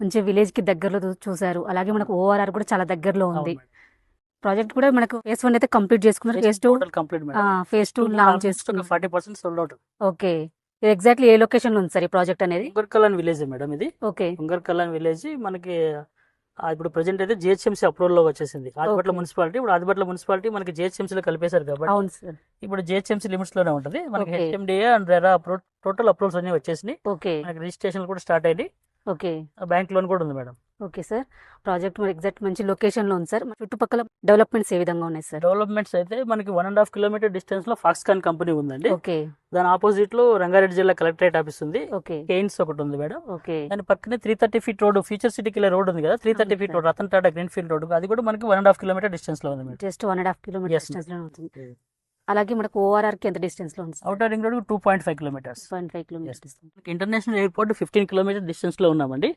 మంచి విలేజ్ కి దగ్గరలో చూసారు. అలాగే మనకు ఓఆర్ఆర్ కూడా చాలా దగ్గరలో ఉంది. అవును మేడం. ప్రాజెక్ట్ కూడా మనకు ఫేజ్ 1 అయితే కంప్లీట్ చేసుకున్నారు. Phase 2 total complete madam. Phase 2 ఒక లాంచ్ చేసుకున్నారు. 40% సోల్డ్ అవుట్. ఓకే. ఇది ఎగ్జాక్ట్లీ ఏ లొకేషన్ లో ఉంది సార్ ఈ ప్రాజెక్ట్ అనేది? ఉంగర్కలాన్ విలేజ్ మేడం ఇది. ఓకే. ఉంగర్కలాన్ విలేజ్ మనకి ఇప్పుడు ప్రెజెంట్ అయితే జిహెచ్ఎంసీ అప్రూవల్ లో వచ్చేసింది. ఆదిబట్ల Okay. మున్సిపాలిటీ, ఇప్పుడు ఆదిబట్ల మున్సిపాలిటీ మనకి జిహెచ్ఎంసీ లో కలిపేశారు కాబట్టి అవును సార్. ఇప్పుడు జిహెచ్ఎంసీ లిమిట్స్ లోనే ఉంటుంది. మనకి Okay. HMDA and RERA total approvals అన్ని వచ్చేసినాయి. ఓకే. మనకి రిజిస్ట్రేషన్ కూడా స్టార్ట్ అయ్యింది. ఓకే. బ్యాంక్ లోన్ కూడా ఉంది మేడం. Okay sir. ప్రాజెక్ట్ మరి ఎగ్జాక్ట్ మంచి లొకేషన్ లో ఉంది సార్. చుట్టుపక్కల డెవలప్మెంట్స్ ఏ విధంగా ఉన్నాయి సార్? డెవలప్మెంట్స్ అయితే మనకి 1.5 కిలోమీటర్ డిస్టెన్స్ లో ఫాక్స్కాన్ కంపెనీ ఉందండి. ఓకే. దాని ఆపోజిట్ లో రంగారెడ్డి జిల్లా కలెక్టరేట్ ఆఫీస్ ఉంది. ఓకే. కేయిన్స్ ఒకటి ఉంది మేడం. ఓకే. దాని పక్కనే 330 ఫీట్ రోడ్, ఫ్యూచర్ సిటీకి వెళ్ళే రోడ్ ఉంది కదా, 330 feet road, Ratan Tata green field road, అది కూడా మనకి 1.5 కిలోమీటర్ డిస్టెన్స్ లో ఉంది madam. Just 1.5 kilometre Yes, distance లో ఉంటుంది. అలాగే మనకు ఓఆర్ఆర్ కి ఎంత డిస్టెన్స్ లో ఉంది sir? Outer ring road 2.5 kilometres. 2.5 kilometres. International airport 15 kilometre distance లో ఉన్నామండి.